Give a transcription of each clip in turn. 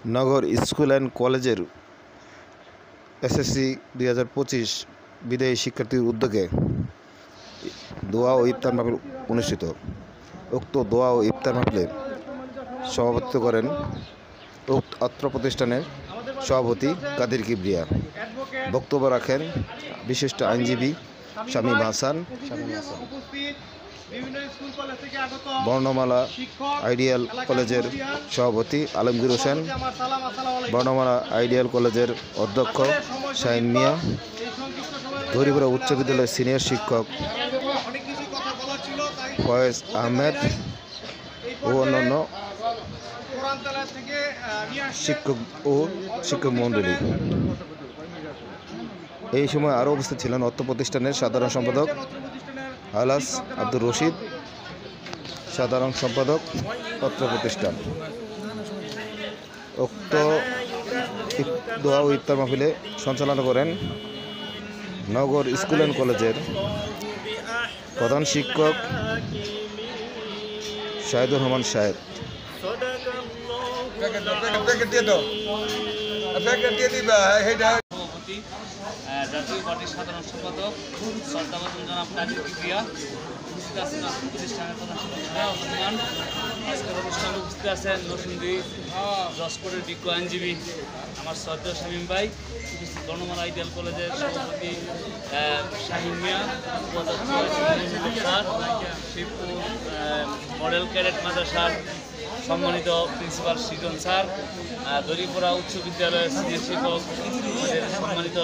Nagar school and কলেজের SSC 2025 বিদায়ী শিক্ষার্থীর উদ্যোগে দোয়া ও ইফতার মাহফিল অনুষ্ঠিত। উক্ত দোয়া ও ইফতার মাহফিলে সভাপতিত্ব করেন অত্র প্রতিষ্ঠানের সভাপতি কাদের কিবরিয়া। বক্তব্য রাখেন বিশিষ্ট আইনজীবী শামীম হাসান, বর্ণমালা আইডিয়াল কলেজের সভাপতি আলমগীর হোসেন, বর্ণমালা আইডিয়াল কলেজের অধ্যক্ষ শাহিন মিয়া, গৌরীপুরা উচ্চ বিদ্যালয়ের সিনিয়র শিক্ষক ফয়েজ আহমেদ ও অন্যান্য শিক্ষক ও শিক্ষক মণ্ডলী। এই সময় আরও উপস্থিত ছিলেন অত্র প্রতিষ্ঠানের সাধারণ সম্পাদক আলাস আব্দুর রশিদ, সাধারণ সম্পাদক অত্র প্রতিষ্ঠান। উক্ত দোয়া ও ইফতার মাহফিলে সঞ্চালনা করেন নগর স্কুল অ্যান্ড কলেজের প্রধান শিক্ষক শাহিদুর রহমান সাহেব। জাতীয় পার্টির সাধারণ সম্পাদক শ্রদ্ধাভাজন জনাব কাদের কিবরিয়া, উপস্থিত আছেন প্রতিষ্ঠানের প্রধান শিক্ষক আজকের অনুষ্ঠানে উপস্থিত আছেন নরসিংদী জজকোর্টের বিজ্ঞ আইনজীবী আমার শ্রদ্ধেয় শামীম ভাই, বর্ণমালা আইডিয়াল কলেজের সভাপতি শাহিন মিয়া, উপাধ্যক্ষ স্যার, শিবপুর মডেল ক্যাডেট মাদ্রাসার সম্মানিত প্রিন্সিপাল সৃজন স্যার, গৌরীপুরা উচ্চ বিদ্যালয়ের সিনিয়র শিক্ষক সম্মানিত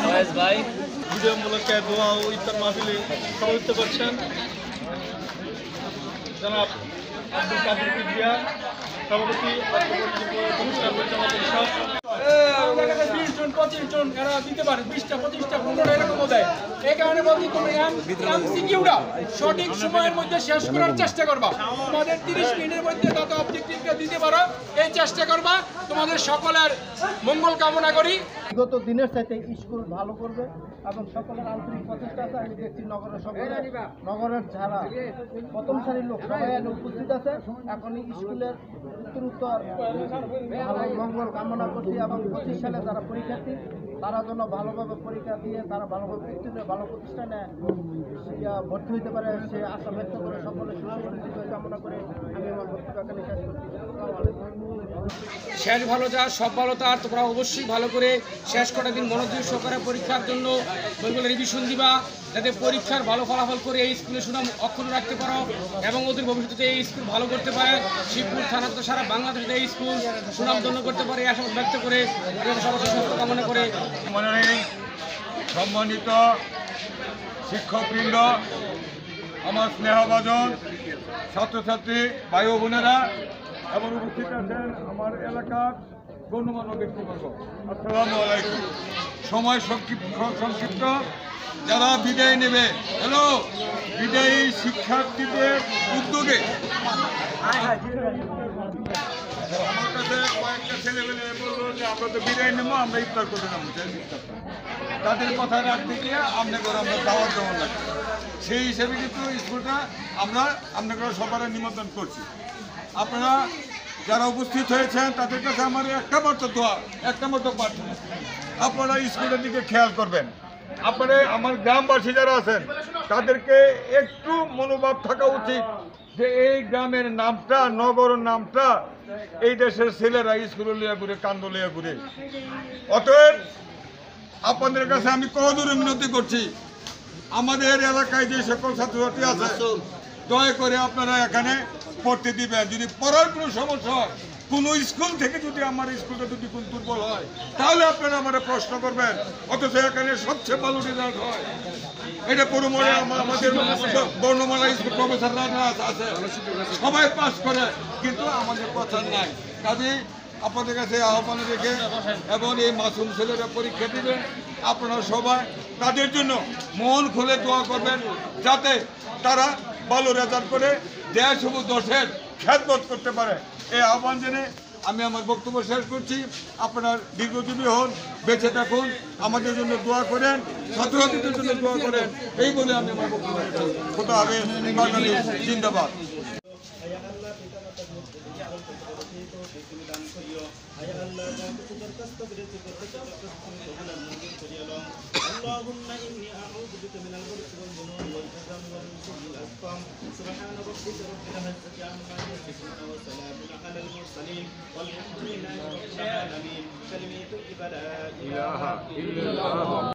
ফয়েজ ভাই। বিজয়মূলক দোয়া ও ইফতার মাহফিলে সভাপতিত্ব করছেন জনাব আব্দুল কাদের কিবরিয়া, সভাপতি প্রতিষ্ঠান পরিচালনা পরিষদ। 20 জন 25 জন এরা দিতে পারে, 20টা 25টা 15টা এরকম দেয়। এই কারণে বলছি তুমি এমসিকিউটা সঠিক সময়ের মধ্যে শেষ করার চেষ্টা করবা। তোমাদের 30 মিনিটের মধ্যে তত অবজেক্টিভটা দিতে পারো, এই চেষ্টা করবা। তোমাদের সকলের মঙ্গল কামনা করি। বিগত দিনের চাইতে স্কুল ভালো করবে এবং সকলের আন্তরিক প্রচেষ্টা আছে। আমি দেখছি নগরের যারা প্রথম সারির লোক সবাই উপস্থিত আছে। এখন স্কুলের উত্তরোত্তর ভালো মঙ্গল কামনা করছি এবং 25 সালে যারা পরীক্ষার্থী তারা যেন ভালোভাবে পরীক্ষা দিয়ে তারা ভালোভাবে উত্তীর্ণ ভালো প্রতিষ্ঠানে ভর্তি হইতে পারে সে আশা ব্যক্ত করে সকলের সুসমৃদ্ধি কামনা করে আমি আমার বক্তব্য এখানে শেষ করছি। শেষ ভালো যা সব ভালো তার, তোমরা অবশ্যই ভালো করে শেষ কটা দিন মনোযোগ সহকারে পরীক্ষার জন্য বইগুলো রিভিশন দিবা, যাতে পরীক্ষার ভালো ফলাফল করে এই স্কুলে সুনাম অক্ষুণ্ণ রাখতে পারো এবং ওদের ভবিষ্যতে এই স্কুল ভালো করতে পারে। শিবপুর থানা তো সারা বাংলাদেশে এই স্কুল সুনাম ধন্য করতে পারে আশা ব্যক্ত করে সবার সুস্থ কামনা করে মনে নেই। সম্মানিত শিক্ষকবৃন্দ, আমার স্নেহভাজন ছাত্রছাত্রী ভাই ও বোনেরা এবং উপস্থিত আছেন আমার এলাকার গণ্যমান্য ব্যক্তিবর্গ, আসসালামু আলাইকুম। সময় সংক্ষিপ্ত, যারা বিদায় নেবে, হ্যালো, বিদায়ী শিক্ষার্থীদের উদ্যোগে আমার কাছে কয়েকটা ছেলেমেলে বললো যে আমরা তো বিদায় নেবো, আমরা ইফতার করে নেবো। তাদের কথা রাখতে গিয়ে আপনাকে আমরা দাওয়াত দেওয়ার লাগে, সেই হিসেবে কিন্তু স্কুলটা আমরা আপনাকে সবার নিমন্ত্রণ করছি। আপনারা যারা উপস্থিত হয়েছেন তাদের কাছে আমার একটা মাত্র দোয়া, একটা মাত্র প্রার্থনা, আপনারা স্কুলের দিকে খেয়াল করবেন। আপনারা আমার গ্রামবাসী যারা আছেন তাদেরকে একটু মনোভাব থাকা উচিত যে এই গ্রামের নামটা, নগরের নামটা এই দেশের ছেলেরা স্কুলে লিয়া ঘুরে, কান্দ লিয়া ঘুরে। অতএব আপনাদের কাছে আমি কদরে মিনতি করছি, আমাদের এলাকায় যে সকল ছাত্রছাত্রী আছে দয়া করে আপনারা এখানে পড়তে দিবেন। যদি পড়ার কোনো সমস্যা হয়, কোনো স্কুল থেকে যদি আমার স্কুলটা যদি কোন দুর্বল হয়, তাহলে আপনারা আমাদের প্রশ্ন করবেন। অথচ এখানে সবচেয়ে ভালো রেজাল্ট হয় এটা পরিমলে আমাদের বর্ণমালা স্কুল প্রফেসররা আছে, সবাই পাস করে, কিন্তু আমাদের কথা নাই। কাজেই আপনাদের কাছে আহ্বান রেখে এবং এই মাসুম ছেলেরা পরীক্ষা দিবেন, আপনারা সবাই তাদের জন্য মন খুলে দোয়া করবেন যাতে তারা ভালো রেজাল্ট করে দেশ ও দশের খ্যাতবোধ করতে পারে। এই আহ্বান জেনে আমি আমার বক্তব্য শেষ করছি। আপনার দীর্ঘজীবী হন, বেঁচে থাকুন, আমাদের জন্য দোয়া করেন, ছাত্রছাত্রীদের জন্য দোয়া করেন, এই বলে আমি আমার বক্তব্য করছি। খোদা হাফেজ, বাঙালি জিন্দাবাদ। সে তুমি দান করিও আয় আল্লাহ যা কিছু দরখাস্ত করেছি প্রত্যেকটা দরখাস্ত তুমি কবুল মঞ্জুর করিয়া লও اللهم إني أعوذ بك من البرص والجنون والجذام ومن سوء الأسقام سبحان ربك رب العزة عما يصفون وسلام على المرسلين والحمد لله رب العالمين كلمة لا إله إلا الله